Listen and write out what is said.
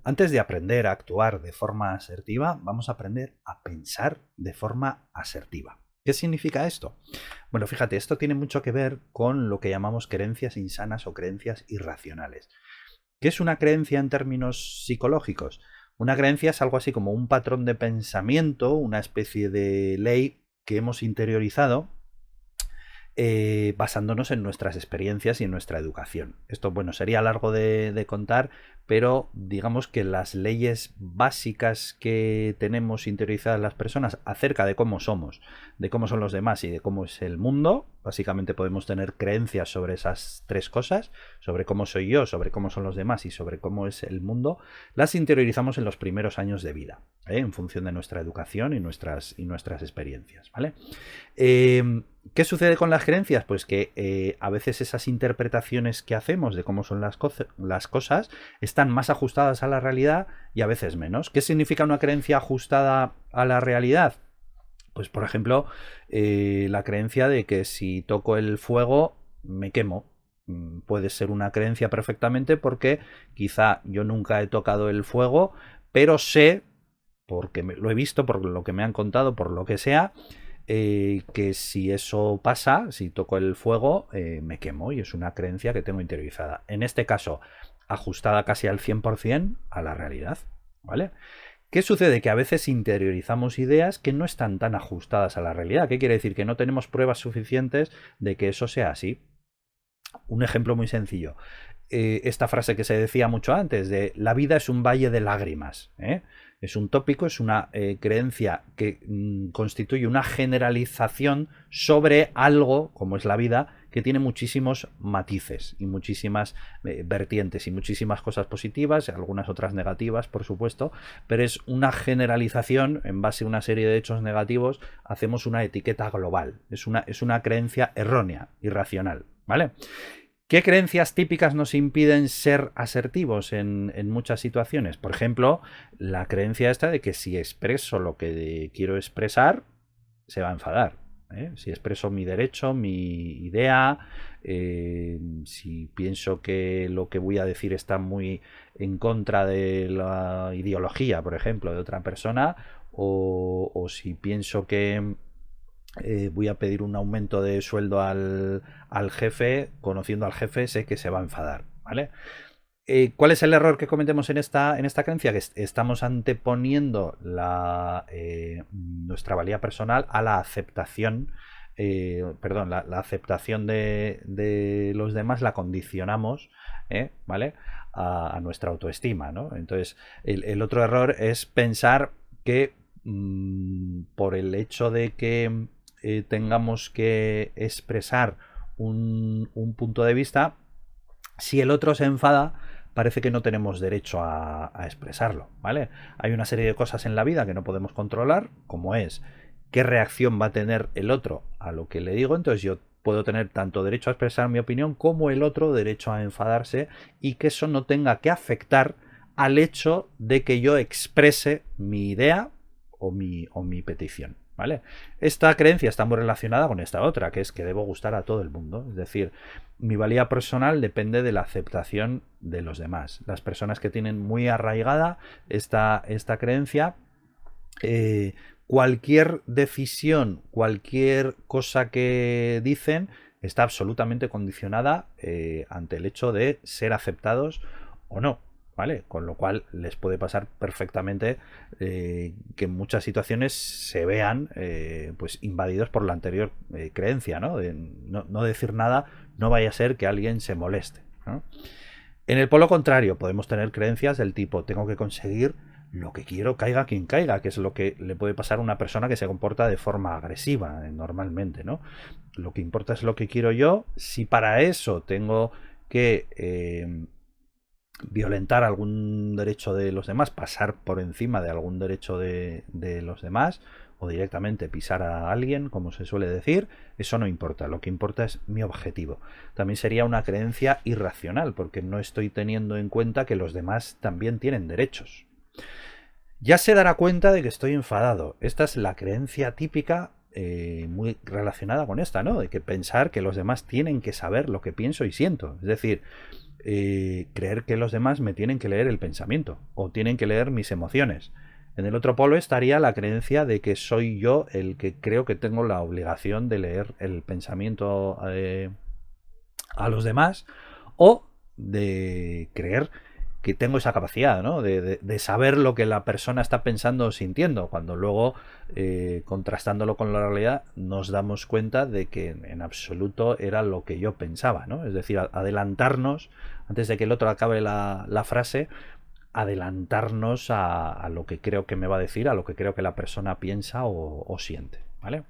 Antes de aprender a actuar de forma asertiva, vamos a aprender a pensar de forma asertiva. ¿Qué significa esto? Bueno, fíjate, esto tiene mucho que ver con lo que llamamos creencias insanas o creencias irracionales. ¿Qué es una creencia en términos psicológicos? Una creencia es algo así como un patrón de pensamiento, una especie de ley que hemos interiorizado basándonos en nuestras experiencias y en nuestra educación. Esto, bueno, sería largo de contar, pero digamos que las leyes básicas que tenemos interiorizadas las personas acerca de cómo somos, de cómo son los demás y de cómo es el mundo, básicamente podemos tener creencias sobre esas tres cosas, sobre cómo soy yo, sobre cómo son los demás y sobre cómo es el mundo, las interiorizamos en los primeros años de vida, en función de nuestra educación y nuestras experiencias, ¿vale? ¿Qué sucede con las creencias? Pues que a veces esas interpretaciones que hacemos de cómo son las cosas están más ajustadas a la realidad y a veces menos. ¿Qué significa una creencia ajustada a la realidad? Pues por ejemplo, la creencia de que si toco el fuego me quemo. Puede ser una creencia perfectamente porque quizá yo nunca he tocado el fuego, pero sé, porque lo he visto, por lo que me han contado, por lo que sea, que si eso pasa, si toco el fuego, me quemo, y es una creencia que tengo interiorizada. En este caso, ajustada casi al 100% a la realidad, ¿vale? ¿Qué sucede? Que a veces interiorizamos ideas que no están tan ajustadas a la realidad. ¿Qué quiere decir? Que no tenemos pruebas suficientes de que eso sea así. Un ejemplo muy sencillo. Esta frase que se decía mucho antes de la vida es un valle de lágrimas. Es un tópico, es una creencia que constituye una generalización sobre algo, como es la vida, que tiene muchísimos matices y muchísimas vertientes y muchísimas cosas positivas, algunas otras negativas, por supuesto, pero es una generalización en base a una serie de hechos negativos, hacemos una etiqueta global. Es una creencia errónea, irracional, ¿vale? ¿Qué creencias típicas nos impiden ser asertivos en muchas situaciones? Por ejemplo, la creencia esta de que si expreso lo que quiero expresar, se va a enfadar. Si expreso mi derecho, mi idea, si pienso que lo que voy a decir está muy en contra de la ideología, por ejemplo, de otra persona, o si pienso que voy a pedir un aumento de sueldo al jefe, conociendo al jefe sé que se va a enfadar, ¿vale? ¿Cuál es el error que cometemos en esta creencia? Que estamos anteponiendo nuestra valía personal a la aceptación, la aceptación de los demás la condicionamos, ¿vale? A nuestra autoestima, ¿no? Entonces, el otro error es pensar que por el hecho de que tengamos que expresar un punto de vista, si el otro se enfada, parece que no tenemos derecho a expresarlo, ¿vale? Hay una serie de cosas en la vida que no podemos controlar, como es qué reacción va a tener el otro a lo que le digo, entonces yo puedo tener tanto derecho a expresar mi opinión como el otro derecho a enfadarse y que eso no tenga que afectar al hecho de que yo exprese mi idea o mi petición, ¿vale? Esta creencia está muy relacionada con esta otra, que es que debo gustar a todo el mundo. Es decir, mi valía personal depende de la aceptación de los demás. Las personas que tienen muy arraigada esta creencia, cualquier decisión, cualquier cosa que dicen está absolutamente condicionada ante el hecho de ser aceptados o no, ¿vale? Con lo cual les puede pasar perfectamente que en muchas situaciones se vean pues invadidos por la anterior creencia, ¿no? De no decir nada, no vaya a ser que alguien se moleste, ¿no? En el polo contrario, podemos tener creencias del tipo tengo que conseguir lo que quiero, caiga quien caiga, que es lo que le puede pasar a una persona que se comporta de forma agresiva normalmente, ¿no? Lo que importa es lo que quiero yo. Si para eso tengo que violentar algún derecho de los demás, pasar por encima de algún derecho de los demás, o directamente pisar a alguien, como se suele decir, eso no importa. Lo que importa es mi objetivo. También sería una creencia irracional, porque no estoy teniendo en cuenta que los demás también tienen derechos. Ya se dará cuenta de que estoy enfadado. Esta es la creencia típica muy relacionada con esta, ¿no? De que pensar que los demás tienen que saber lo que pienso y siento. Es decir, creer que los demás me tienen que leer el pensamiento o tienen que leer mis emociones. En el otro polo estaría la creencia de que soy yo el que creo que tengo la obligación de leer el pensamiento a los demás, o de creer que tengo esa capacidad, ¿no? De saber lo que la persona está pensando o sintiendo, cuando luego, contrastándolo con la realidad, nos damos cuenta de que en absoluto era lo que yo pensaba, ¿no? Es decir, adelantarnos, antes de que el otro acabe la frase, adelantarnos a lo que creo que me va a decir, a lo que creo que la persona piensa o siente, ¿vale?